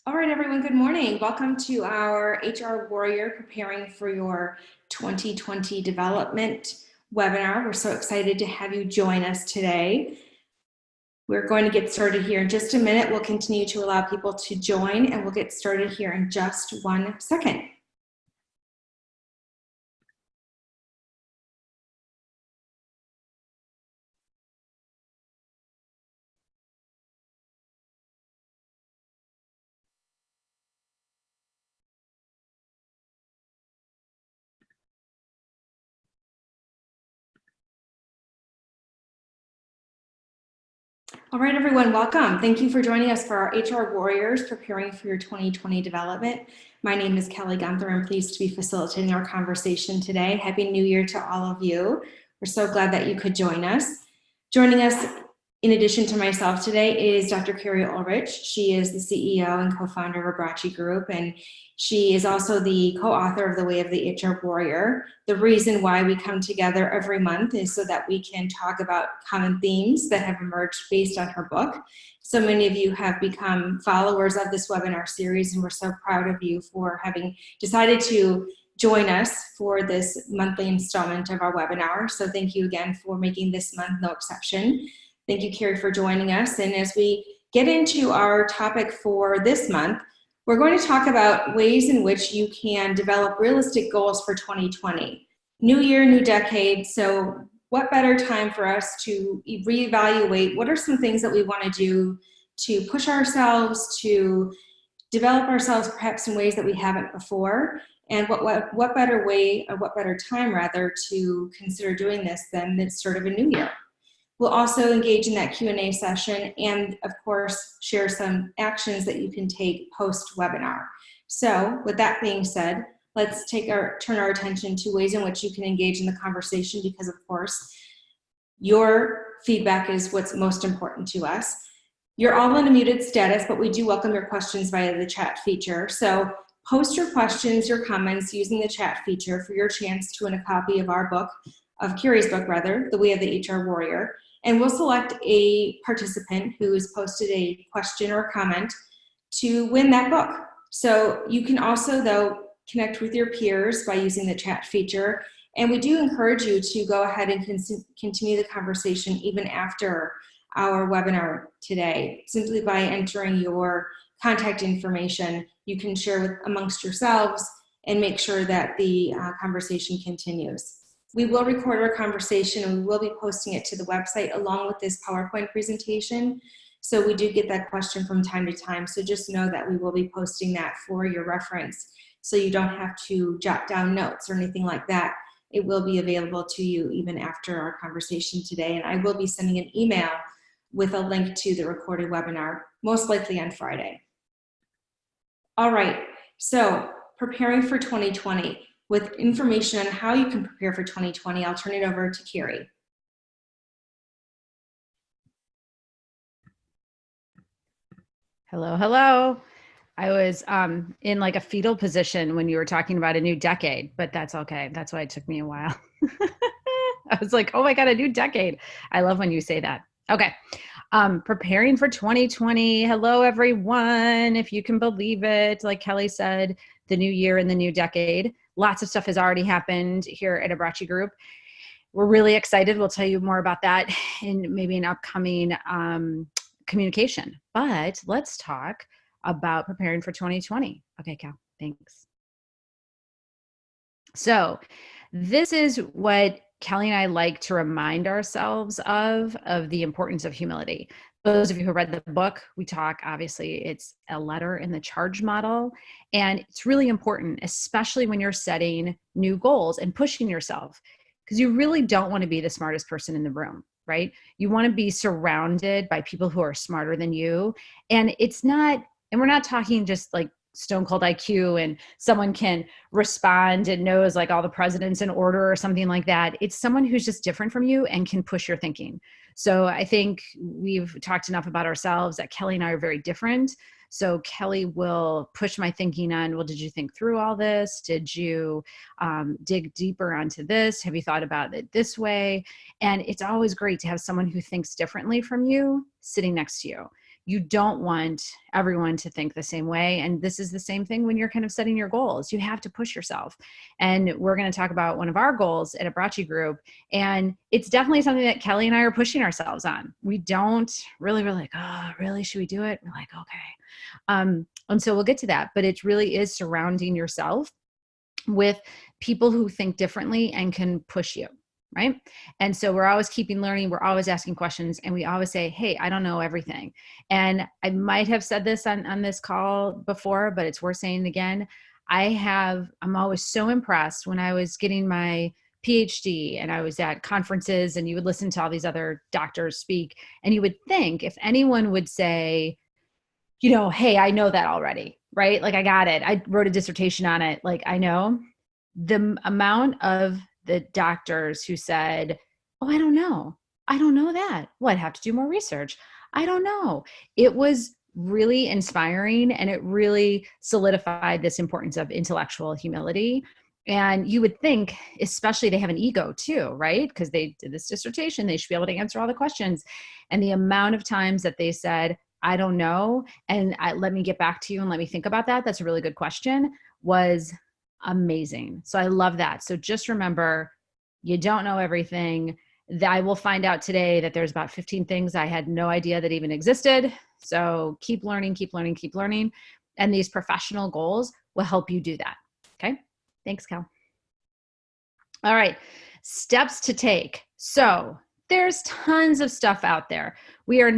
All right, everyone, good morning. Welcome to our HR Warrior Preparing for Your 2020 Development webinar. We're so excited to have you join us today. We're going to get started here in just a minute. We'll continue to allow people to join, and we'll get started here in just 1 second. All right, everyone, welcome. Thank you for joining us for our HR Warriors Preparing for Your 2020 Development. My name is Kelly Gunther. I'm pleased to be facilitating our conversation today. Happy New Year to all of you. We're so glad that you could join us. Joining us in addition to myself today is Dr. Carrie Ulrich. She is the CEO and co-founder of Abraci Group, and she is also the co-author of The Way of the HR Warrior. The reason why we come together every month is so that we can talk about common themes that have emerged based on her book. So many of you have become followers of this webinar series, and we're so proud of you for having decided to join us for this monthly installment of our webinar. So thank you again for making this month no exception. Thank you, Carrie, for joining us. And as we get into our topic for this month, we're going to talk about ways in which you can develop realistic goals for 2020. New year, new decade. So what better time for us to reevaluate what are some things that we want to do to push ourselves, to develop ourselves perhaps in ways that we haven't before, and what better way, or what better time rather, to consider doing this than the start of a new year. We'll also engage in that Q&A session and, of course, share some actions that you can take post-webinar. So with that being said, let's turn our attention to ways in which you can engage in the conversation, because, of course, your feedback is what's most important to us. You're all in a muted status, but we do welcome your questions via the chat feature. So post your questions, your comments using the chat feature for your chance to win a copy of our book, of Carrie's book rather, The Way of the HR Warrior. And we'll select a participant who has posted a question or comment to win that book. So you can also, though, connect with your peers by using the chat feature. And we do encourage you to go ahead and continue the conversation even after our webinar today. Simply by entering your contact information, you can share amongst yourselves and make sure that the conversation continues. We will record our conversation and we will be posting it to the website along with this PowerPoint presentation. So we do get that question from time to time. So just know that we will be posting that for your reference. So you don't have to jot down notes or anything like that. It will be available to you even after our conversation today. And I will be sending an email with a link to the recorded webinar, most likely on Friday. All right, so preparing for 2020. With information on how you can prepare for 2020, I'll turn it over to Carrie. Hello, hello. I was in like a fetal position when you were talking about a new decade, but that's okay. That's why it took me a while. I was like, oh my God, a new decade. I love when you say that. Okay. Preparing for 2020. Hello, everyone. If you can believe it, like Kelly said, the new year and the new decade. Lots of stuff has already happened here at Abraci Group. We're really excited. We'll tell you more about that in maybe an upcoming communication. But let's talk about preparing for 2020. Okay, Cal, thanks. So this is what Kelly and I like to remind ourselves of the importance of humility. Those of you who read the book, we talk, obviously, it's a letter in the charge model. And it's really important, especially when you're setting new goals and pushing yourself, because you really don't want to be the smartest person in the room, right? You want to be surrounded by people who are smarter than you. And we're not talking just like stone cold IQ and someone can respond and knows like all the presidents in order or something like that. It's someone who's just different from you and can push your thinking. So I think we've talked enough about ourselves that Kelly and I are very different. So Kelly will push my thinking on, well, did you think through all this? Did you dig deeper onto this? Have you thought about it this way? And it's always great to have someone who thinks differently from you sitting next to you, You don't want everyone to think the same way. And this is the same thing when you're kind of setting your goals. You have to push yourself. And we're going to talk about one of our goals at Abbracci Group. And it's definitely something that Kelly and I are pushing ourselves on. We don't really, we're like, oh, really? Should we do it? We're like, okay. And so we'll get to that. But it really is surrounding yourself with people who think differently and can push you. Right. And so we're always keeping learning. We're always asking questions, and we always say, hey, I don't know everything. And I might have said this on this call before, but it's worth saying again. I'm always so impressed when I was getting my PhD and I was at conferences and you would listen to all these other doctors speak, and you would think if anyone would say, hey, I know that already, right? Like I got it. I wrote a dissertation on it. Like I know. The amount of the doctors who said, oh, I don't know. I don't know that. Well, I'd have to do more research. I don't know. It was really inspiring, and it really solidified this importance of intellectual humility. And you would think, especially they have an ego too, right? Because they did this dissertation, they should be able to answer all the questions. And the amount of times that they said, I don't know, and let me get back to you and let me think about that. That's a really good question, was amazing. So I love that. So just remember, you don't know everything. I will find out today that there's about 15 things I had no idea that even existed. So keep learning, keep learning, keep learning. And these professional goals will help you do that. Okay. Thanks, Cal. All right. Steps to take. So there's tons of stuff out there. We are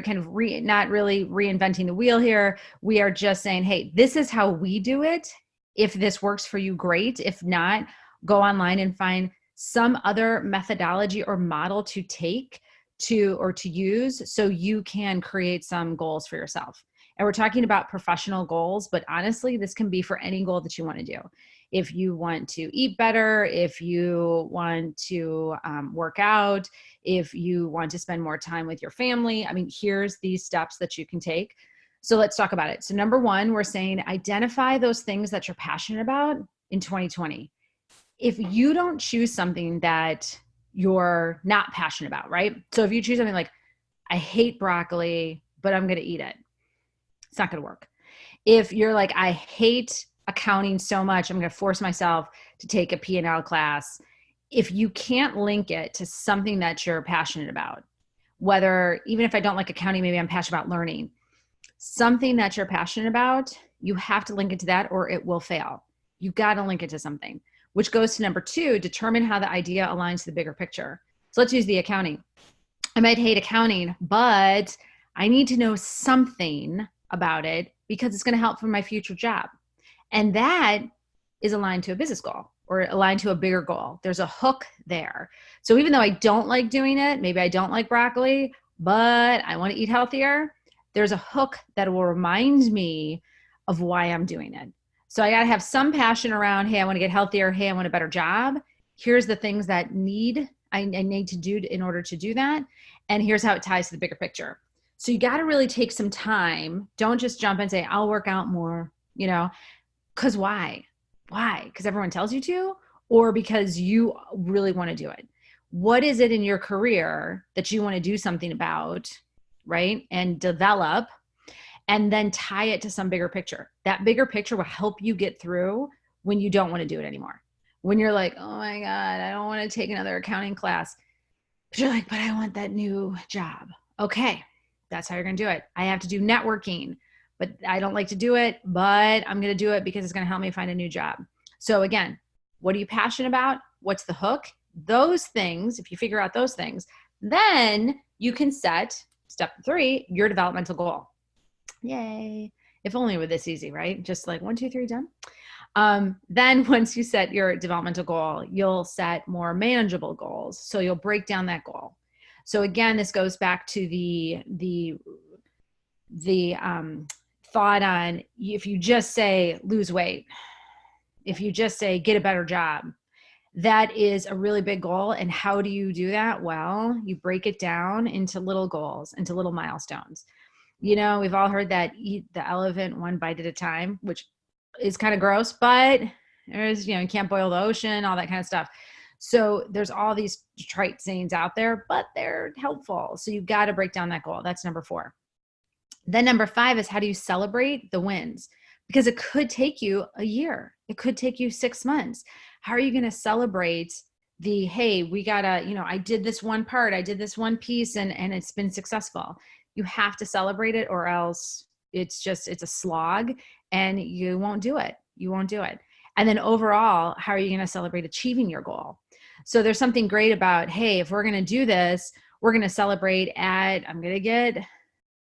kind of not really reinventing the wheel here. We are just saying, hey, this is how we do it. If this works for you, great. If not, go online and find some other methodology or model to take or to use so you can create some goals for yourself. And we're talking about professional goals, but honestly, this can be for any goal that you want to do. If you want to eat better, if you want to work out, if you want to spend more time with your family, here's these steps that you can take. So let's talk about it. So number one, we're saying identify those things that you're passionate about in 2020. If you don't choose something that you're not passionate about, right? So if you choose something like, I hate broccoli, but I'm going to eat it, it's not going to work. If you're like, I hate accounting so much, I'm going to force myself to take a P&L class. If you can't link it to something that you're passionate about, whether, even if I don't like accounting, maybe I'm passionate about learning, something that you're passionate about, you have to link it to that or it will fail. You got to link it to something, which goes to number two, determine how the idea aligns to the bigger picture. So let's use the accounting. I might hate accounting, but I need to know something about it because it's going to help for my future job. And that is aligned to a business goal or aligned to a bigger goal. There's a hook there. So even though I don't like doing it, maybe I don't like broccoli, but I want to eat healthier, there's a hook that will remind me of why I'm doing it. So I got to have some passion around, hey, I want to get healthier. Hey, I want a better job. Here's the things that I need to do in order to do that. And here's how it ties to the bigger picture. So you got to really take some time. Don't just jump and say, I'll work out more, because why? Why? Because everyone tells you to, or because you really want to do it? What is it in your career that you want to do something about, right? And develop, and then tie it to some bigger picture. That bigger picture will help you get through when you don't want to do it anymore. When you're like, oh my God, I don't want to take another accounting class. But you're like, but I want that new job. Okay, that's how you're going to do it. I have to do networking, but I don't like to do it, but I'm going to do it because it's going to help me find a new job. So again, what are you passionate about? What's the hook? Those things, if you figure out those things, then you can set, step 3, your developmental goal. Yay. If only it were this easy, right? Just like 1, 2, 3, done. Then once you set your developmental goal, you'll set more manageable goals. So you'll break down that goal. So again, this goes back to the thought on, if you just say lose weight, if you just say get a better job, that is a really big goal. And how do you do that? Well, you break it down into little goals, into little milestones. We've all heard that eat the elephant one bite at a time, which is kind of gross, but there's, you can't boil the ocean, all that kind of stuff. So there's all these trite sayings out there, but they're helpful. So you've got to break down that goal. That's number 4. Then number 5 is, how do you celebrate the wins? Because it could take you a year. It could take you 6 months. How are you going to celebrate the, hey, we gotta, I did this one part, I did this one piece, and it's been successful. You have to celebrate it, or else it's a slog and you won't do it. You won't do it. And then overall, how are you going to celebrate achieving your goal? So there's something great about, hey, if we're going to do this, we're going to celebrate I'm going to get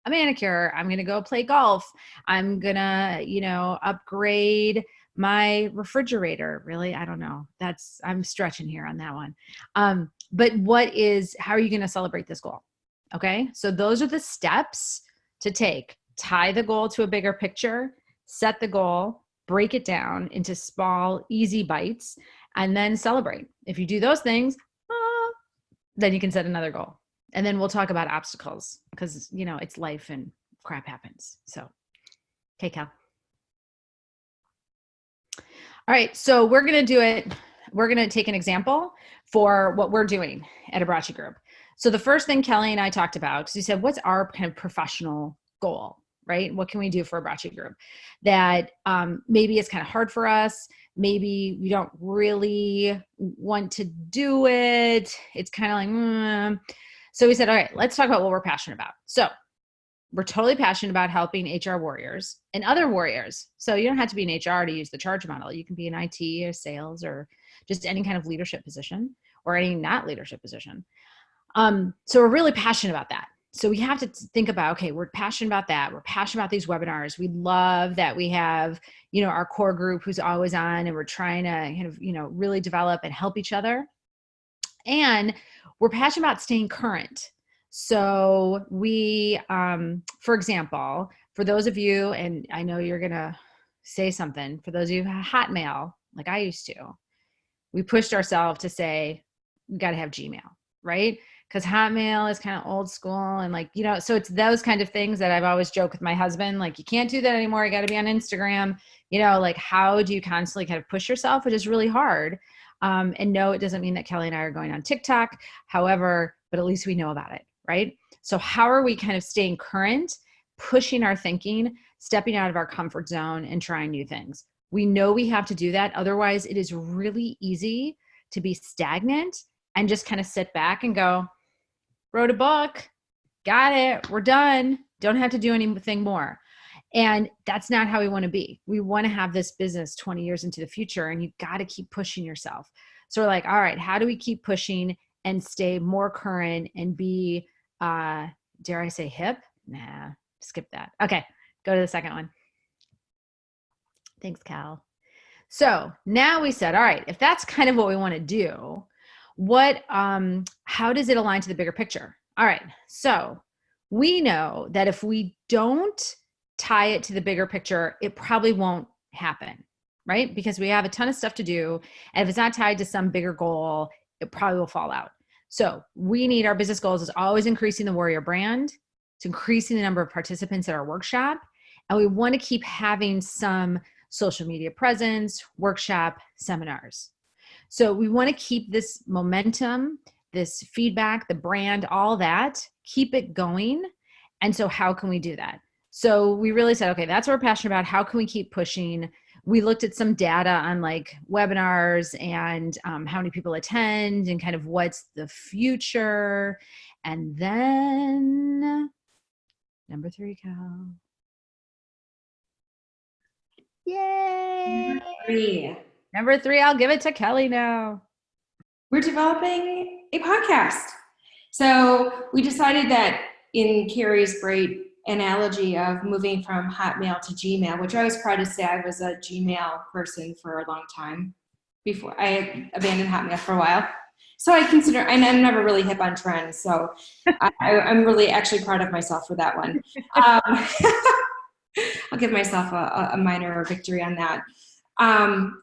a manicure. I'm going to go play golf. I'm going to, upgrade my refrigerator. Really? I don't know. I'm stretching here on that one. But how are you going to celebrate this goal? Okay. So those are the steps to take. Tie the goal to a bigger picture, set the goal, break it down into small, easy bites, and then celebrate. If you do those things, then you can set another goal. And then we'll talk about obstacles, because, it's life and crap happens. So, okay, Cal. All right. So we're going to do it. We're going to take an example for what we're doing at Abbracci Group. So the first thing Kelly and I talked about, because we said, what's our kind of professional goal, right? What can we do for Abbracci Group that maybe it's kind of hard for us? Maybe we don't really want to do it. It's kind of like, So we said, all right, let's talk about what we're passionate about. So we're totally passionate about helping HR warriors and other warriors. So you don't have to be in HR to use the charge model. You can be in IT or sales or just any kind of leadership position or any not leadership position. So we're really passionate about that. So we have to think about, okay, we're passionate about that. We're passionate about these webinars. We love that we have, our core group who's always on, and we're trying to kind of, really develop and help each other. And we're passionate about staying current. So we, for example, for those of you, and I know you're going to say something, for those of you who have Hotmail, like I used to, we pushed ourselves to say, we got to have Gmail, right? Because Hotmail is kind of old school and so it's those kind of things that I've always joked with my husband, like, you can't do that anymore. You got to be on Instagram, how do you constantly kind of push yourself, which is really hard. And no, it doesn't mean that Kelly and I are going on TikTok. However, but at least we know about it, right? So how are we kind of staying current, pushing our thinking, stepping out of our comfort zone and trying new things? We know we have to do that. Otherwise, it is really easy to be stagnant and just kind of sit back and go, wrote a book, got it, we're done, don't have to do anything more. And that's not how we want to be. We want to have this business 20 years into the future, and you've got to keep pushing yourself. So we're like, all right, how do we keep pushing and stay more current and be, dare I say hip? Nah, skip that. Okay, go to the second one. Thanks, Cal. So now we said, all right, if that's kind of what we want to do, how does it align to the bigger picture? All right. So we know that if we don't tie it to the bigger picture, it probably won't happen, right? Because we have a ton of stuff to do. And if it's not tied to some bigger goal, it probably will fall out. So we need, our business goals is always increasing the warrior brand. It's increasing the number of participants at our workshop. And we want to keep having some social media presence, workshop, seminars. So we want to keep this momentum, this feedback, the brand, all that, keep it going. And so how can we do that? So we really said, okay, that's what we're passionate about. How can we keep pushing? We looked at some data on like webinars and how many people attend and kind of what's the future. And then number 3, Cal. Yay! Number 3, I'll give it to Kelly now. We're developing a podcast. So we decided that in Carrie's great analogy of moving from Hotmail to Gmail, which I was proud to say I was a Gmail person for a long time before I abandoned Hotmail for a while. So I consider, and I'm never really hip on trends, so I'm really actually proud of myself for that one. I'll give myself a minor victory on that.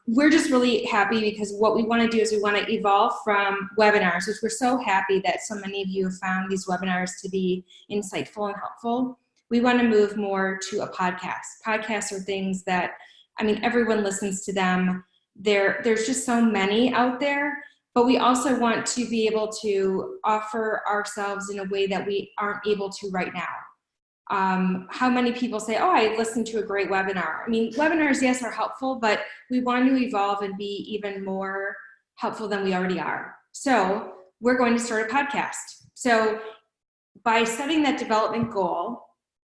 We're just really happy because what we want to do is we want to evolve from webinars, which we're so happy that so many of you have found these webinars to be insightful and helpful. We want to move more to a podcast. Podcasts are things that, everyone listens to them. There's just so many out there, but we also want to be able to offer ourselves in a way that we aren't able to right now. How many people say, oh, I listened to a great webinar. I mean, webinars, yes, are helpful, but we want to evolve and be even more helpful than we already are. So we're going to start a podcast. So by setting that development goal,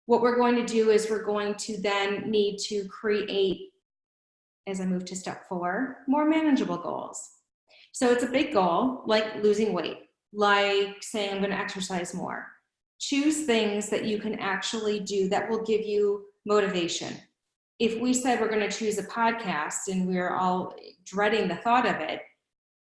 what we're going to do is we're going to then need to create, as I move to step 4, more manageable goals. So it's a big goal, like losing weight, like saying I'm going to exercise more. Choose things that you can actually do that will give you motivation. If we said we're going to choose a podcast and we're all dreading the thought of it,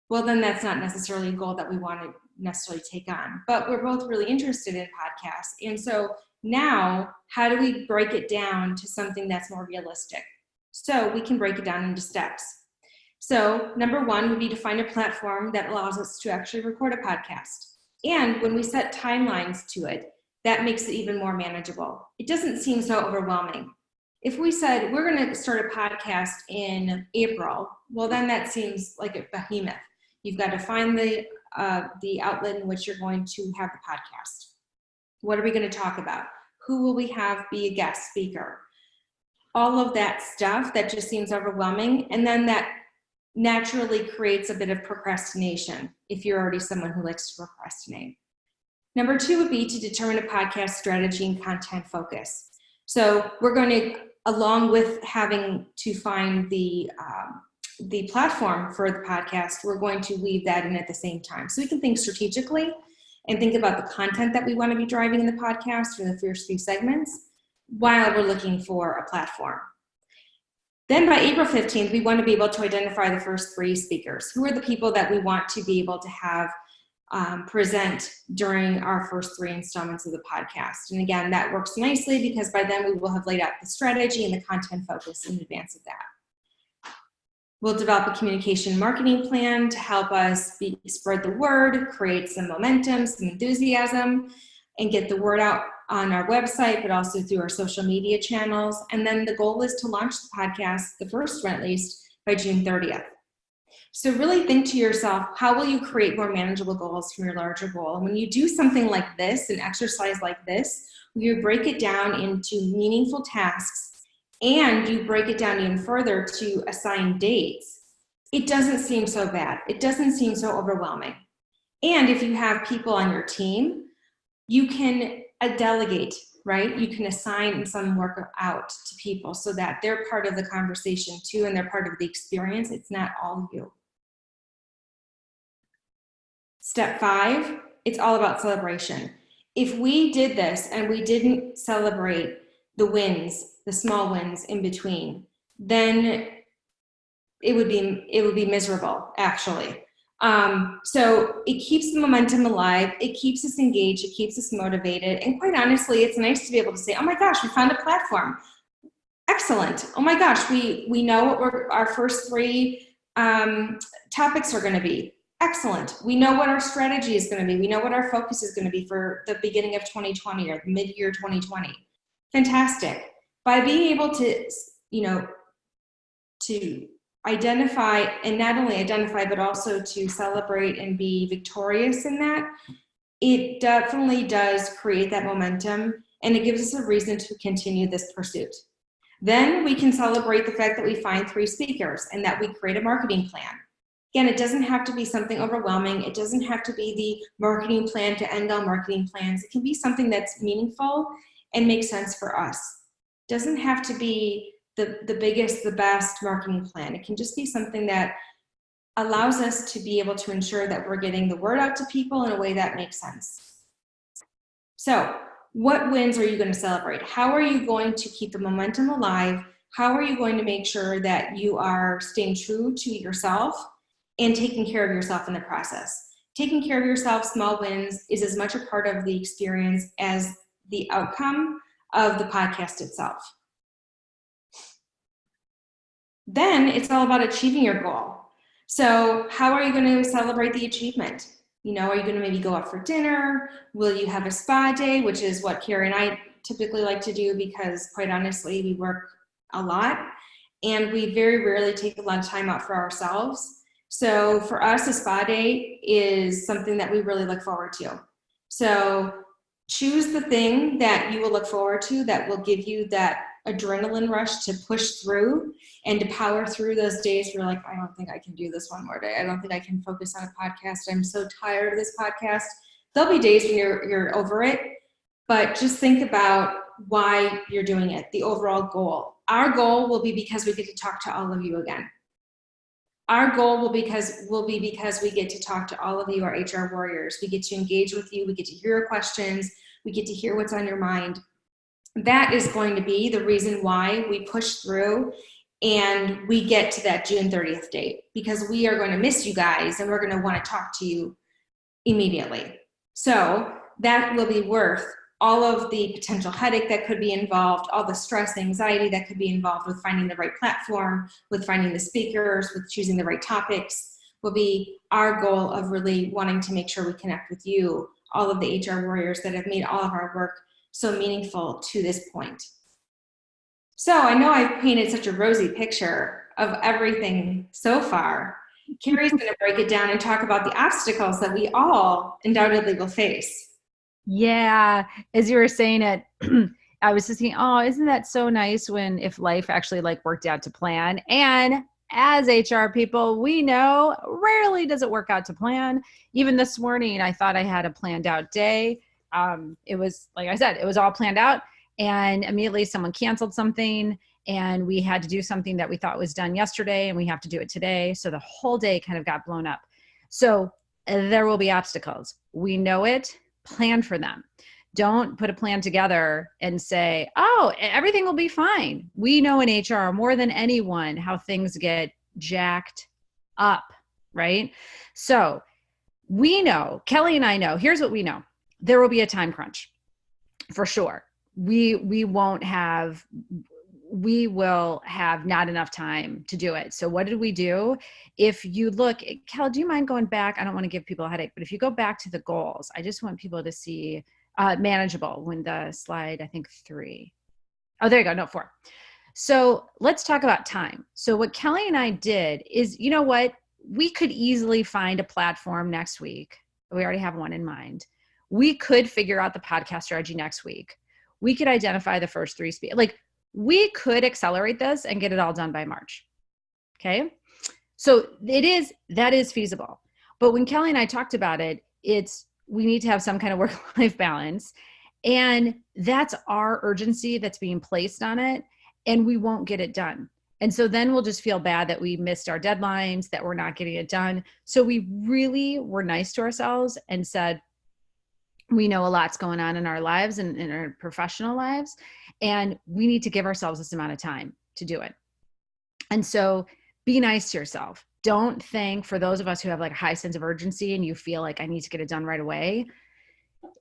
well, then that's not necessarily a goal that we want to necessarily take on. But we're both really interested in podcasts. And so now, how do we break it down to something that's more realistic? So we can break it down into steps. So number 1 would be to find a platform that allows us to actually record a podcast. And when we set timelines to it, that makes it even more manageable. It doesn't seem so overwhelming. If we said we're going to start a podcast in April, well, then that seems like a behemoth. You've got to find the outlet in which you're going to have the podcast. What are we going to talk about? Who will we have be a guest speaker? All of that stuff that just seems overwhelming. And then that naturally creates a bit of procrastination if you're already someone who likes to procrastinate. Number 2 would be to determine a podcast strategy and content focus. So we're going to, along with having to find the platform for the podcast, we're going to weave that in at the same time. So we can think strategically and think about the content that we want to be driving in the podcast or the first few segments while we're looking for a platform. Then by April 15th, we want to be able to identify the first 3 speakers. Who are the people that we want to be able to have present during our first 3 installments of the podcast? And again, that works nicely because by then we will have laid out the strategy and the content focus in advance of that. We'll develop a communication marketing plan to help us spread the word, create some momentum, some enthusiasm, and get the word out on our website, but also through our social media channels. And then the goal is to launch the podcast, the first one at least, by June 30th. So really think to yourself, how will you create more manageable goals from your larger goal? And when you do something like this, an exercise like this, you break it down into meaningful tasks and you break it down even further to assign dates, it doesn't seem so bad. It doesn't seem so overwhelming. And if you have people on your team, you can delegate, right? You can assign some work out to people so that they're part of the conversation too, and they're part of the experience. It's not all you. Step 5, it's all about celebration. If we did this and we didn't celebrate the wins, the small wins in between, then it would be miserable, actually. So it keeps the momentum alive, it keeps us engaged, it keeps us motivated, and quite honestly, it's nice to be able to say, oh my gosh, we found a platform. Excellent. Oh my gosh, we know what our first 3 topics are going to be. Excellent. We know what our strategy is going to be. We know what our focus is going to be for the beginning of 2020 or mid-year 2020. Fantastic. By being able to, to identify, and not only identify, but also to celebrate and be victorious in that, it definitely does create that momentum, and it gives us a reason to continue this pursuit. Then we can celebrate the fact that we find 3 speakers and that we create a marketing plan. Again, it doesn't have to be something overwhelming. It doesn't have to be the marketing plan to end all marketing plans. It can be something that's meaningful and makes sense for us. It doesn't have to be the biggest, the best marketing plan. It can just be something that allows us to be able to ensure that we're getting the word out to people in a way that makes sense. So, what wins are you going to celebrate? How are you going to keep the momentum alive? How are you going to make sure that you are staying true to yourself and taking care of yourself in the process? Taking care of yourself, small wins, is as much a part of the experience as the outcome of the podcast itself. Then it's all about achieving your goal. So how are you going to celebrate the achievement? Are you going to maybe go out for dinner? Will you have a spa day, which is what Carrie and I typically like to do because, quite honestly, we work a lot and we very rarely take a lot of time out for ourselves. So for us, a spa day is something that we really look forward to. So choose the thing that you will look forward to that will give you that adrenaline rush to push through and to power through those days where you're like, I don't think I can do this one more day. I don't think I can focus on a podcast. I'm so tired of this podcast. There'll be days when you're over it, but just think about why you're doing it, the overall goal. Our goal will be because we get to talk to all of you again. Our goal will be because we get to talk to all of you, our HR warriors. We get to engage with you. We get to hear your questions. We get to hear what's on your mind. That is going to be the reason why we push through and we get to that June 30th date, because we are going to miss you guys and we're going to want to talk to you immediately. So that will be worth all of the potential headache that could be involved, all the stress, anxiety that could be involved with finding the right platform, with finding the speakers, with choosing the right topics, will be our goal of really wanting to make sure we connect with you, all of the HR warriors that have made all of our work so meaningful to this point. So I know I've painted such a rosy picture of everything so far. Carrie's going to break it down and talk about the obstacles that we all undoubtedly will face. Yeah, as you were saying it, I was just thinking, oh, isn't that so nice if life actually like worked out to plan? And as HR people, we know rarely does it work out to plan. Even this morning, I thought I had a planned out day. It was, like I said, it was all planned out, and immediately someone canceled something, and we had to do something that we thought was done yesterday, and we have to do it today. So the whole day kind of got blown up. So there will be obstacles. We know it. Plan for them. Don't put a plan together and say, oh, everything will be fine. We know in HR more than anyone how things get jacked up, right? So we know, Kelly and I know, here's what we know. There will be a time crunch for sure. We will have not enough time to do it. So what did we do? If you look, Kel, do you mind going back? I don't want to give people a headache, but if you go back to the goals, I just want people to see manageable when the slide, I think 3. Oh, there you go. No, 4. So let's talk about time. So what Kelly and I did is, you know what? We could easily find a platform next week. We already have one in mind. We could figure out the podcast strategy next week. We could identify the first 3 we could accelerate this and get it all done by March. Okay. So that is feasible. But when Kelly and I talked about it, we need to have some kind of work-life balance. And that's our urgency that's being placed on it. And we won't get it done. And so then we'll just feel bad that we missed our deadlines, that we're not getting it done. So we really were nice to ourselves and said, we know a lot's going on in our lives and in our professional lives, and we need to give ourselves this amount of time to do it. And so be nice to yourself. Don't think, for those of us who have like a high sense of urgency and you feel like I need to get it done right away,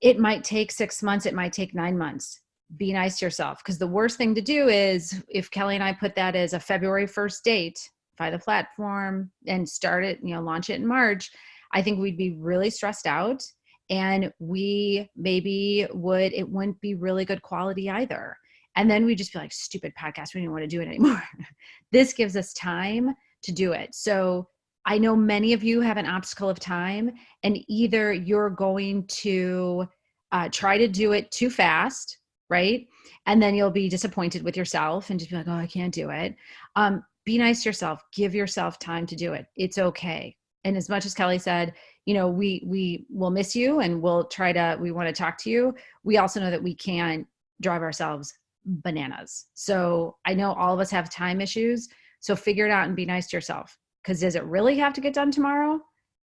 it might take 6 months. It might take 9 months. Be nice to yourself, because the worst thing to do is if Kelly and I put that as a February 1st date, buy the platform and start it, launch it in March, I think we'd be really stressed out. And it wouldn't be really good quality either. And then we just feel like, stupid podcast, we don't want to do it anymore. This gives us time to do it. So I know many of you have an obstacle of time, and either you're going to try to do it too fast, right? And then you'll be disappointed with yourself and just be like, oh, I can't do it. Be nice to yourself. Give yourself time to do it. It's okay. And as much as Kelly said, we will miss you and we want to talk to you. We also know that we can't drive ourselves bananas. So I know all of us have time issues. So figure it out and be nice to yourself. Because does it really have to get done tomorrow?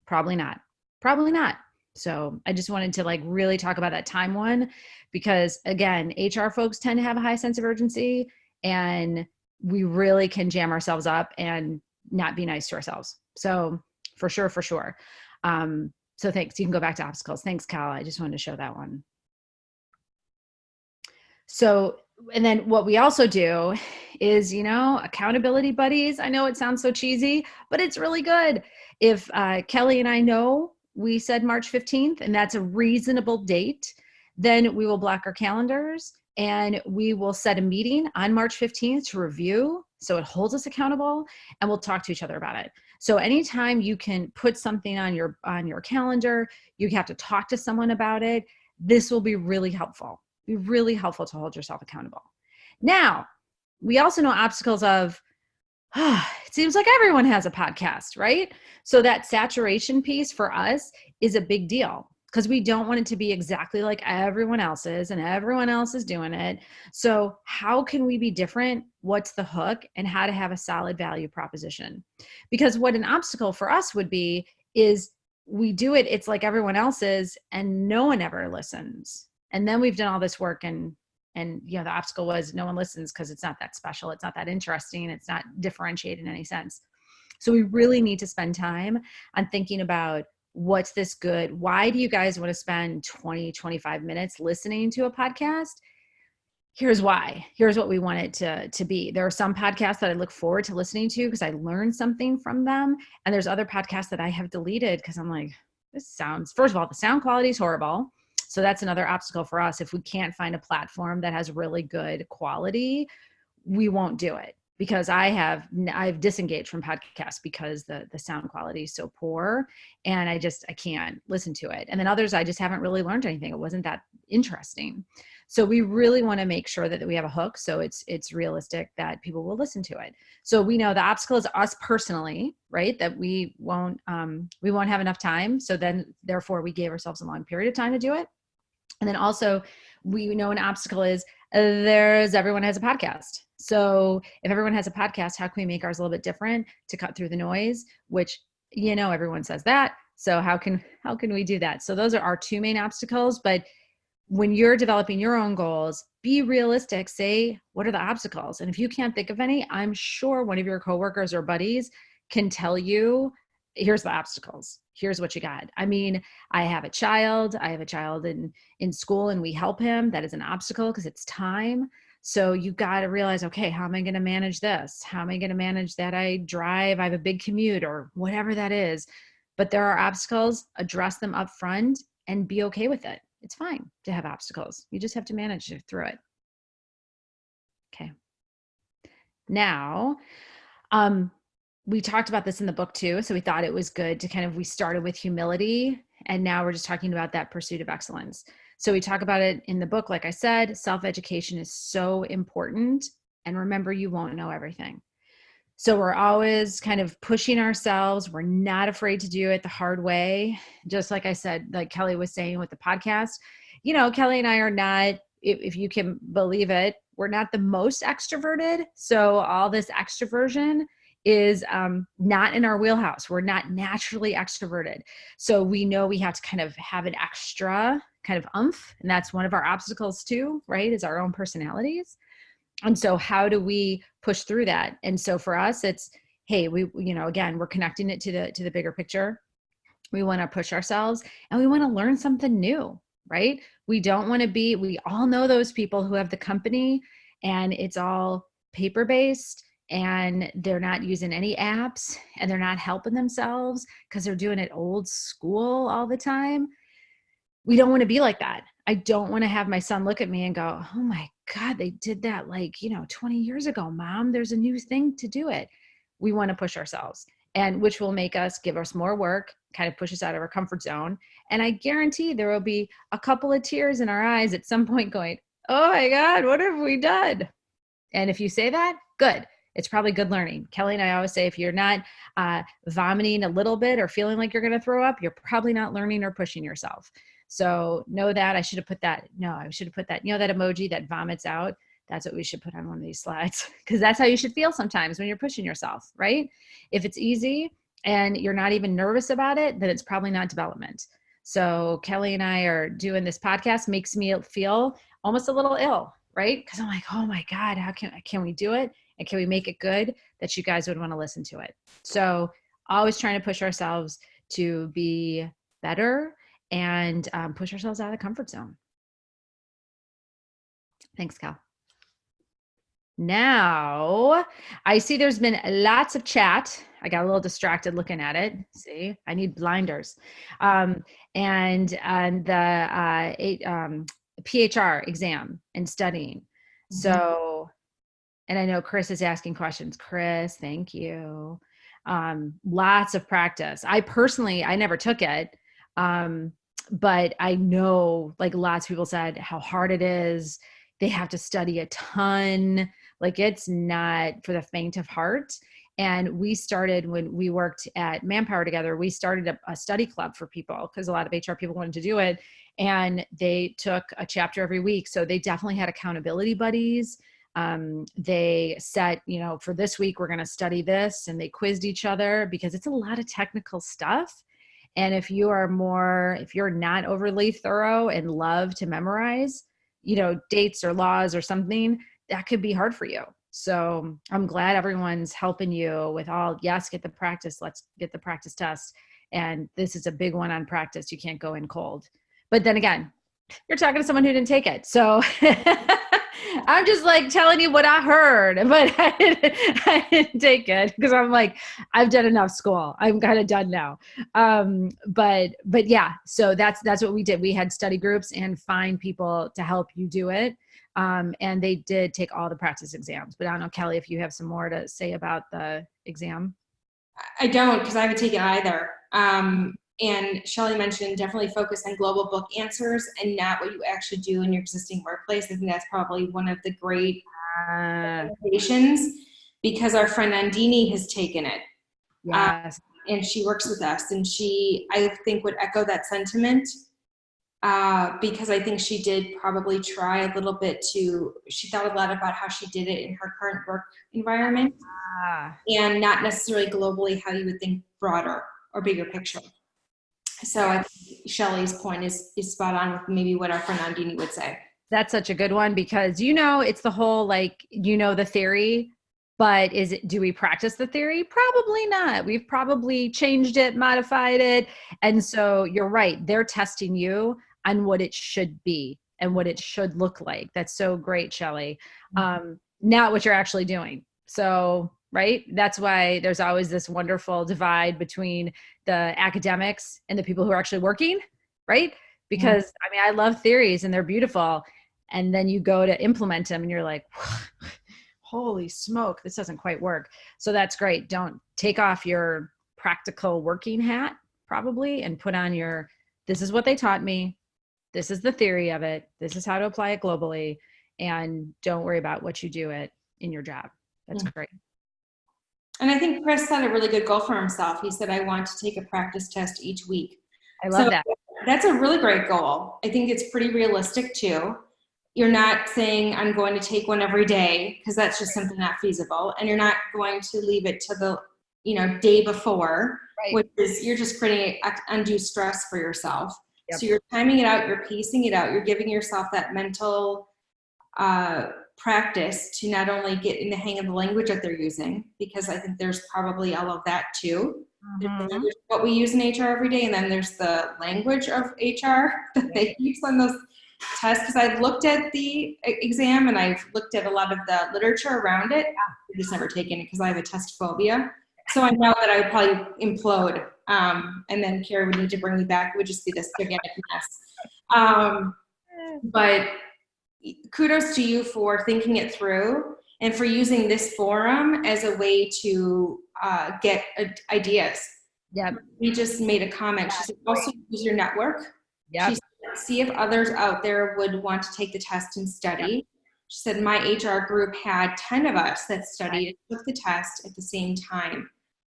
Probably not. Probably not. So I just wanted to really talk about that time one, because again, HR folks tend to have a high sense of urgency, and we really can jam ourselves up and not be nice to ourselves. So for sure. So thanks. You can go back to obstacles. Thanks, Cal. I just wanted to show that one. So, and then what we also do is, accountability buddies. I know it sounds so cheesy, but it's really good. If Kelly and I know we said March 15th, and that's a reasonable date, then we will block our calendars and we will set a meeting on March 15th to review. So it holds us accountable, and we'll talk to each other about it. So anytime you can put something on your calendar, you have to talk to someone about it. This will be really helpful. Be really helpful to hold yourself accountable. Now, we also know obstacles of, it seems like everyone has a podcast, right? So that saturation piece for us is a big deal because we don't want it to be exactly like everyone else's and everyone else is doing it. So how can we be different? What's the hook, and how to have a solid value proposition? Because what an obstacle for us would be is we do it, it's like everyone else's, and no one ever listens. And then we've done all this work, and the obstacle was no one listens because it's not that special, it's not that interesting, it's not differentiated in any sense. So we really need to spend time on thinking about, what's this good? Why do you guys want to spend 20, 25 minutes listening to a podcast? Here's why. Here's what we want it to be. There are some podcasts that I look forward to listening to because I learned something from them. And there's other podcasts that I have deleted because I'm like, first of all, the sound quality is horrible. So that's another obstacle for us. If we can't find a platform that has really good quality, we won't do it, because I've disengaged from podcasts because the sound quality is so poor, and I can't listen to it. And then others, I just haven't really learned anything. It wasn't that interesting. So we really want to make sure that we have a hook, so it's realistic that people will listen to it. So we know the obstacle is us personally, right? That we won't have enough time. So then therefore we gave ourselves a long period of time to do it. And then also we know an obstacle is everyone has a podcast. So if everyone has a podcast, how can we make ours a little bit different to cut through the noise, which, everyone says that. So how can we do that? So those are our two main obstacles. But when you're developing your own goals, be realistic. Say, what are the obstacles? And if you can't think of any, I'm sure one of your coworkers or buddies can tell you, here's the obstacles. Here's what you got. I mean, I have a child in school, and we help him. That is an obstacle because it's time. So you got to realize, okay, how am I going to manage this? How am I going to manage that I drive? I have a big commute or whatever that is. But there are obstacles, address them up front and be okay with it. It's fine to have obstacles. You just have to manage through it. Okay. Now, we talked about this in the book too. So we thought it was good to we started with humility, and now we're just talking about that pursuit of excellence. So we talk about it in the book. Like I said, self-education is so important. And remember, you won't know everything. So we're always kind of pushing ourselves. We're not afraid to do it the hard way. Just like I said, like Kelly was saying with the podcast, Kelly and I are not, if you can believe it, we're not the most extroverted. So all this extroversion is not in our wheelhouse. We're not naturally extroverted. So we know we have to kind of have an extra kind of oomph. And that's one of our obstacles too, right? Is our own personalities. And so how do we push through that? And so for us, it's, hey, again, we're connecting it to the bigger picture. We want to push ourselves, and we want to learn something new, right? We all know those people who have the company and it's all paper-based, and they're not using any apps, and they're not helping themselves because they're doing it old school all the time. We don't want to be like that. I don't want to have my son look at me and go, oh my God, they did that 20 years ago, Mom. There's a new thing to do it. We want to push ourselves, and which will give us more work, kind of push us out of our comfort zone. And I guarantee there will be a couple of tears in our eyes at some point going, oh my God, what have we done? And if you say that, good. It's probably good learning. Kelly and I always say, if you're not vomiting a little bit or feeling like you're going to throw up, you're probably not learning or pushing yourself. So know that. I should have put that. No, I should have put that, that emoji that vomits out. That's what we should put on one of these slides, because that's how you should feel sometimes when you're pushing yourself, right? If it's easy and you're not even nervous about it, then it's probably not development. So Kelly and I are doing this podcast, makes me feel almost a little ill, right? Because I'm like, oh my God, how can we do it? And can we make it good that you guys would want to listen to it? So always trying to push ourselves to be better and push ourselves out of the comfort zone. Thanks, Cal. Now, I see there's been lots of chat. I got a little distracted looking at it. See, I need blinders. And the PHR exam and studying. Mm-hmm. So, and I know Chris is asking questions. Chris, thank you. Lots of practice. I never took it. But I know like lots of people said how hard it is. They have to study a ton. Like it's not for the faint of heart. And we started when we worked at Manpower together, we started a study club for people because a lot of HR people wanted to do it. And they took a chapter every week. So they definitely had accountability buddies. They set, for this week, we're going to study this, and they quizzed each other because it's a lot of technical stuff. And if you're not overly thorough and love to memorize, dates or laws or something, that could be hard for you. So I'm glad everyone's helping you with yes, get the practice. Let's get the practice test. And this is a big one on practice. You can't go in cold. But then again, you're talking to someone who didn't take it. So I'm just like telling you what I heard, but I didn't take it because I'm like, I've done enough school. I'm kind of done now. But yeah, so that's what we did. We had study groups and find people to help you do it. And they did take all the practice exams, but I don't know, Kelly, if you have some more to say about the exam. I don't, because I haven't taken either. And Shelley mentioned definitely focus on global book answers and not what you actually do in your existing workplace. I think that's probably one of the great recommendations, because our friend Nandini has taken it. Yes. And she works with us, and I think, would echo that sentiment, because I think she did probably try a little bit she thought a lot about how she did it in her current work environment, and not necessarily globally how you would think broader or bigger picture. So I think Shelley's point is spot on with maybe what our friend Nandini would say. That's such a good one because, it's the whole, the theory, but do we practice the theory? Probably not. We've probably changed it, modified it. And so you're right. They're testing you on what it should be and what it should look like. That's so great, Shelley. Not what you're actually doing. So, right. That's why there's always this wonderful divide between the academics and the people who are actually working. Right. Because I love theories and they're beautiful. And then you go to implement them and you're like, holy smoke, this doesn't quite work. So that's great. Don't take off your practical working hat probably and put on this is what they taught me. This is the theory of it. This is how to apply it globally. And don't worry about what you do it in your job. That's great. And I think Chris set a really good goal for himself. He said, I want to take a practice test each week. I love that. That's a really great goal. I think it's pretty realistic too. You're not saying I'm going to take one every day, because that's just simply not feasible. And you're not going to leave it to the day before, right, which is you're just creating undue stress for yourself. Yep. So you're timing it out, you're pacing it out, you're giving yourself that mental practice to not only get in the hang of the language that they're using, because I think there's probably all of that too. There's what we use in HR every day, and then there's the language of HR that they use on those tests. Because I've looked at the exam and I've looked at a lot of the literature around it. I've just never taken it because I have a test phobia. So I know that I would probably implode, and then Carrie would need to bring me back. It would just be this gigantic mess. But kudos to you for thinking it through and for using this forum as a way to get ideas. Yeah. We just made a comment. She said, also use your network. Yeah. She said, see if others out there would want to take the test and study. Yep. She said, my HR group had 10 of us that studied and took the test at the same time.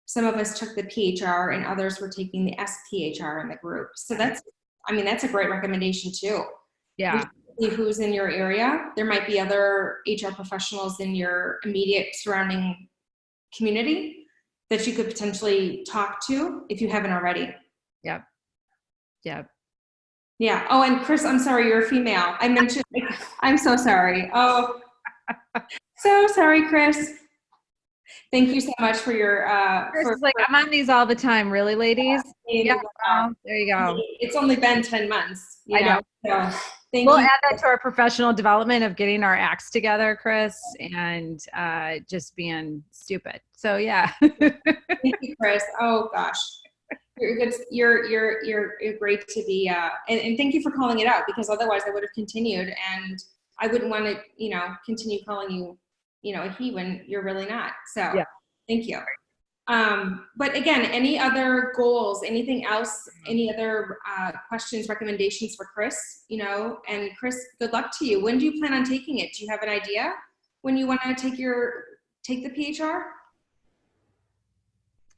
Some of us took the PHR and others were taking the SPHR in the group. So that's a great recommendation too. Yeah. Who's in your area. There might be other HR professionals in your immediate surrounding community that you could potentially talk to if you haven't already. Yep. Yep. Yeah. Oh, and Chris, I'm sorry, you're a female. I mentioned, I'm so sorry. Oh, so sorry, Chris. Thank you so much for your, Chris is like, I'm on these all the time. Really, ladies? Yeah. There you go. It's only been 10 months. I know. So, we'll add that to our professional development of getting our acts together, Chris, and just being stupid. So yeah. Thank you, Chris. Oh gosh, you're good. You're great to be. And thank you for calling it out, because otherwise I would have continued, and I wouldn't want to, continue calling you, a he when you're really not. So yeah. Thank you. But again, any other goals, anything else, any other questions, recommendations for Chris, and Chris, good luck to you. When do you plan on taking it? Do you have an idea when you want to take the PHR?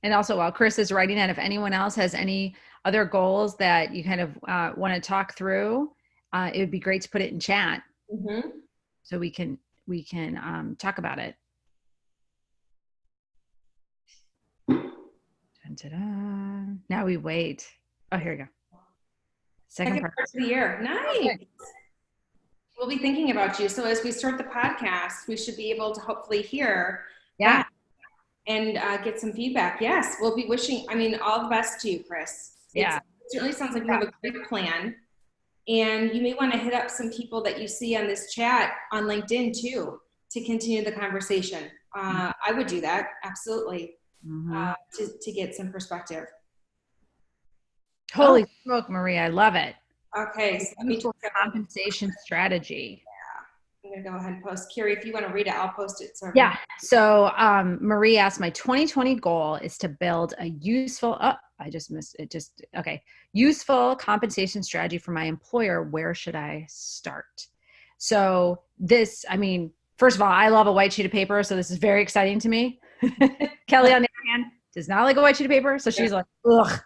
And also, while Chris is writing that, if anyone else has any other goals that you kind of want to talk through, it would be great to put it in chat so we can talk about it. Dun-dun-dun. Now we wait. Oh, here we go. Second part of the year. Nice. Okay. We'll be thinking about you. So as we start the podcast, we should be able to hopefully hear that and get some feedback. Yes, we'll be wishing, all the best to you, Chris. Yeah. It certainly sounds like you have a great plan. And you may want to hit up some people that you see on this chat on LinkedIn too, to continue the conversation. I would do that, absolutely, to get some perspective. Holy smoke, Marie, I love it. Okay. So let me compensation strategy. I'm going to go ahead and post. Carrie, if you want to read it, I'll post it. Yeah. So Marie asked, my 2020 goal is to build a useful, useful compensation strategy for my employer. Where should I start? So this, first of all, I love a white sheet of paper. So this is very exciting to me. Kelly, on the other hand, does not like a white sheet of paper. So she's like, ugh.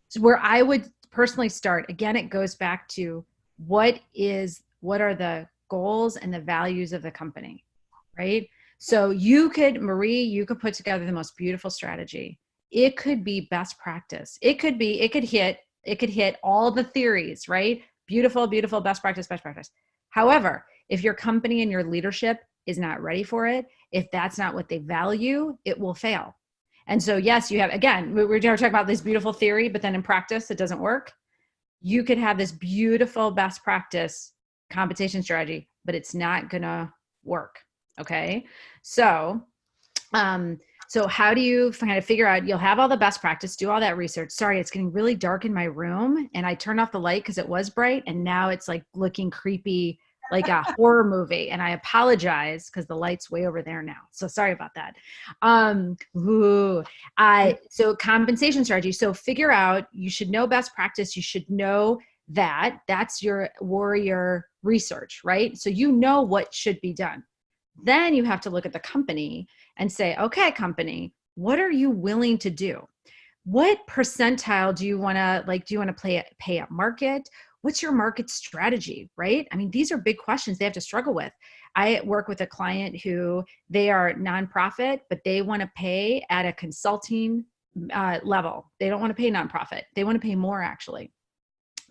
So where I would personally start, again, it goes back to what are the goals and the values of the company, right? So Marie, you could put together the most beautiful strategy. It could be best practice. It could hit all the theories, right? Beautiful, best practice. However, if your company and your leadership is not ready for it, if that's not what they value, it will fail. And so, yes, you have, again, we're talking about this beautiful theory, but then in practice, it doesn't work. You could have this beautiful best practice compensation strategy, but it's not going to work. Okay. So how do you kind of figure out, you'll have all the best practice, do all that research. Sorry, it's getting really dark in my room and I turned off the light because it was bright and now it's like looking creepy, like a horror movie. And I apologize because the light's way over there now. So sorry about that. So compensation strategy. So figure out, you should know best practice. You should know that's your warrior research, right? So you know what should be done. Then you have to look at the company and say, okay, company, what are you willing to do? What percentile do you want to pay at market? What's your market strategy, right? These are big questions they have to struggle with. I work with a client who they are nonprofit, but they want to pay at a consulting level. They don't want to pay nonprofit. They want to pay more, actually.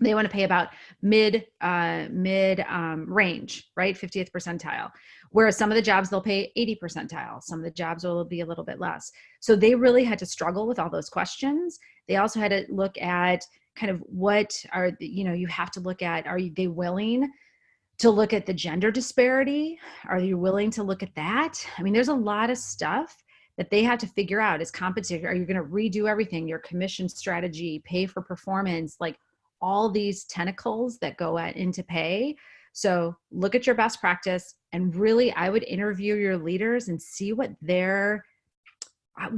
They want to pay about mid range, right? 50th percentile. Whereas some of the jobs they'll pay 80 percentile. Some of the jobs will be a little bit less. So they really had to struggle with all those questions. They also had to look at kind of you have to look at, are they willing to look at the gender disparity? Are you willing to look at that? There's a lot of stuff that they have to figure out. Is compensation, are you going to redo everything? Your commission strategy, pay for performance, like all these tentacles that go into pay. So look at your best practice and really, I would interview your leaders and see what their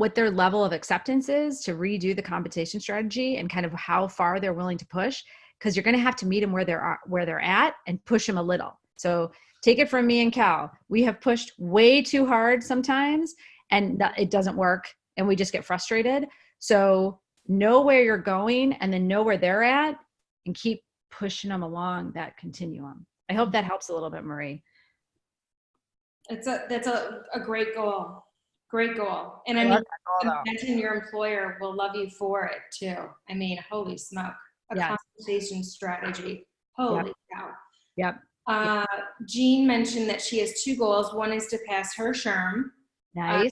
level of acceptance is to redo the compensation strategy and kind of how far they're willing to push, because you're going to have to meet them where they're at and push them a little. So take it from me and Cal. We have pushed way too hard sometimes and it doesn't work and we just get frustrated. So know where you're going and then know where they're at and keep pushing them along that continuum. I hope that helps a little bit, Marie. That's a great goal. Great goal. And imagine your employer will love you for it too. Holy smoke. Compensation strategy. Holy cow. Yep. Jean mentioned that she has two goals. One is to pass her SHRM. Nice.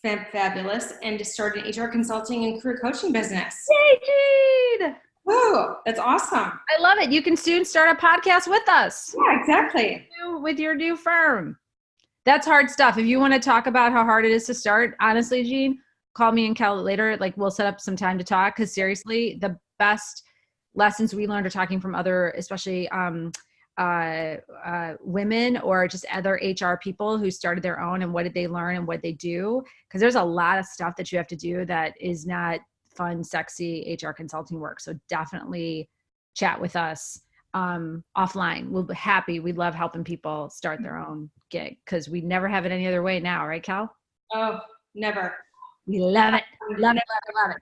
Fabulous. And to start an HR consulting and career coaching business. Yay, Jean! Whoa, that's awesome. I love it. You can soon start a podcast with us. Yeah, exactly. With your new firm. That's hard stuff. If you want to talk about how hard it is to start, honestly, Jean, call me and Cal later. Like we'll set up some time to talk, because seriously, the best lessons we learned are talking from other, especially women or just other HR people who started their own, and what did they learn and what they do? Because there's a lot of stuff that you have to do that is not fun, sexy HR consulting work. So definitely chat with us offline. We'll be happy. We love helping people start their own gig because we never have it any other way now, right, Cal? Oh, never. We love it. Love it, love it, love it.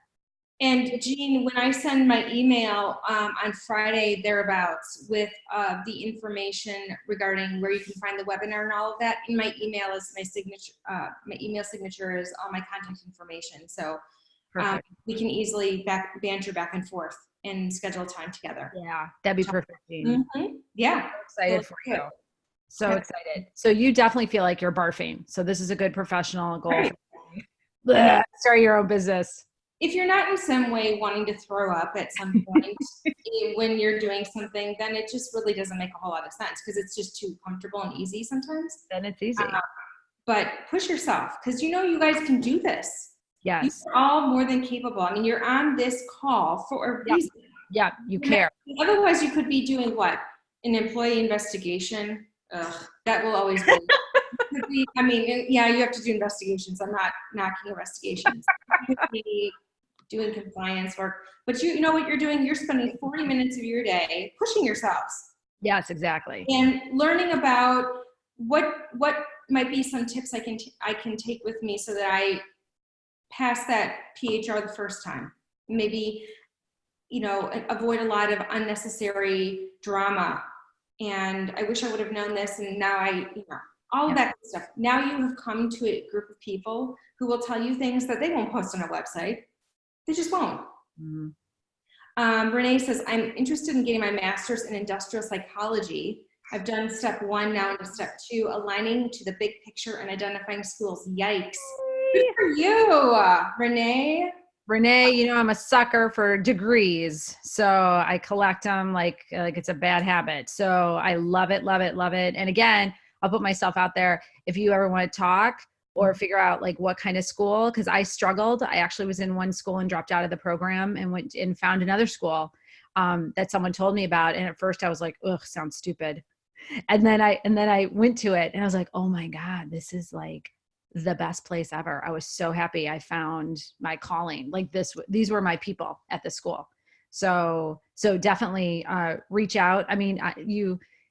And Jean, when I send my email on Friday thereabouts with the information regarding where you can find the webinar and all of that, in my email is my signature. My email signature is all my contact information. So we can easily banter back and forth and schedule time together. Yeah, that'd be perfect, Jean. Mm-hmm. Yeah, so excited for you. So excited. So you definitely feel like you're barfing. So this is a good professional goal. Right. Start your own business. If you're not in some way wanting to throw up at some point when you're doing something, then it just really doesn't make a whole lot of sense because it's just too comfortable and easy sometimes. Then it's easy. But push yourself because you know you guys can do this. Yes. You're all more than capable. I mean, you're on this call for a reason. Yeah, you care. Otherwise, you could be doing what? An employee investigation? Ugh, that will always be. I mean, yeah, you have to do investigations. I'm not knocking investigations. You could be doing compliance work, but you know what you're doing? You're spending 40 minutes of your day pushing yourselves. Yes, exactly. And learning about what might be some tips I can take with me so that I pass that PHR the first time. Maybe, avoid a lot of unnecessary drama. And I wish I would have known this, and now all of that good stuff. Now you have come to a group of people who will tell you things that they won't post on a website. They just won't. Mm-hmm. Renee says, I'm interested in getting my master's in industrial psychology. I've done step 1, now into step 2, aligning to the big picture and identifying schools. Yikes. Good for you, Renee. Renee, I'm a sucker for degrees. So I collect them like it's a bad habit. So I love it, love it, love it. And again, I'll put myself out there. If you ever want to talk or figure out like what kind of school, because I struggled. I actually was in one school and dropped out of the program and went and found another school that someone told me about. And at first I was like, ugh, sounds stupid. And then I went to it and I was like, oh my God, this is like the best place ever. I was so happy I found my calling. Like these were my people at the school. So definitely reach out. I mean,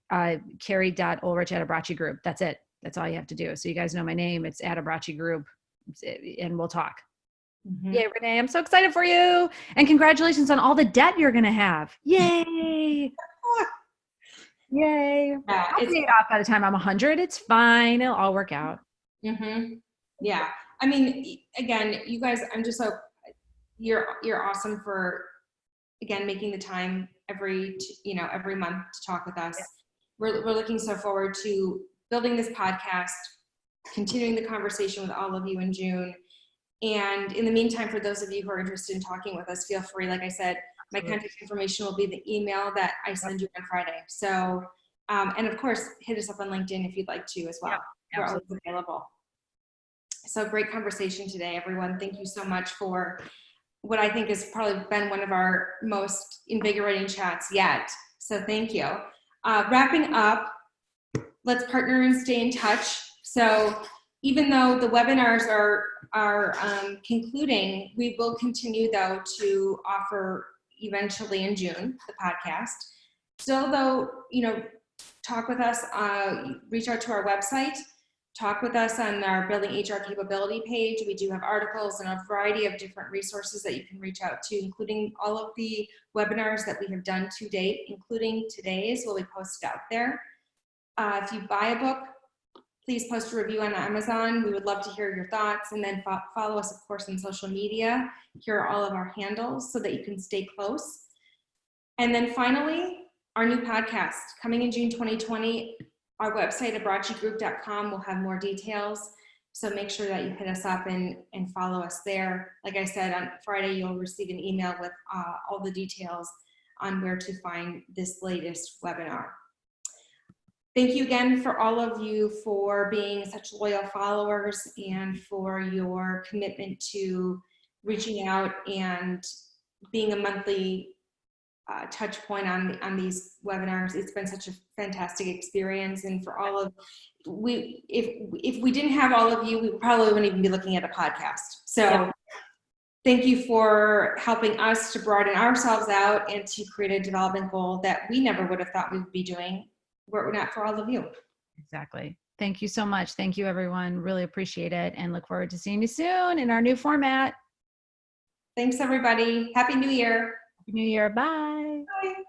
Carrie.Ulrich@Abbracci Group. That's it. That's all you have to do. So you guys know my name. It's @Abbracci Group, and we'll talk. Mm-hmm. Yay, Renee. I'm so excited for you. And congratulations on all the debt you're going to have. Yay. Yay. Yeah, I'll pay it off by the time I'm 100. It's fine. It'll all work out. Mm-hmm. Yeah. I mean, again, you guys, I'm just so, you're awesome for, again, making the time every month to talk with us. Yeah. We're looking so forward to building this podcast, continuing the conversation with all of you in June. And in the meantime, for those of you who are interested in talking with us, feel free. Like I said, my contact information will be the email that I send you on Friday. So, and of course, hit us up on LinkedIn if you'd like to as well. Yeah, we're always available. So great conversation today, everyone. Thank you so much for what I think has probably been one of our most invigorating chats yet. So thank you. Wrapping up, let's partner and stay in touch. So even though the webinars are concluding, we will continue though to offer eventually in June the podcast. Still though, talk with us, reach out to our website, talk with us on our Building HR Capability page. We do have articles and a variety of different resources that you can reach out to, including all of the webinars that we have done to date, including today's will be posted out there. If you buy a book, please post a review on Amazon. We would love to hear your thoughts, and then follow us, of course, on social media. Here are all of our handles so that you can stay close. And then finally, our new podcast coming in June 2020. Our website, abbracigroup.com, will have more details. So make sure that you hit us up and follow us there. Like I said, on Friday, you'll receive an email with all the details on where to find this latest webinar. Thank you again for all of you for being such loyal followers and for your commitment to reaching out and being a monthly touch point on these webinars. It's been such a fantastic experience, and for all of if we didn't have all of you, we probably wouldn't even be looking at a podcast. So yeah. Thank you for helping us to broaden ourselves out and to create a development goal that we never would have thought we would be doing were it not for all of you. Exactly. Thank you so much. Thank you, everyone. Really appreciate it, and look forward to seeing you soon in our new format. Thanks, everybody. Happy New Year. Happy New Year. Bye. Bye.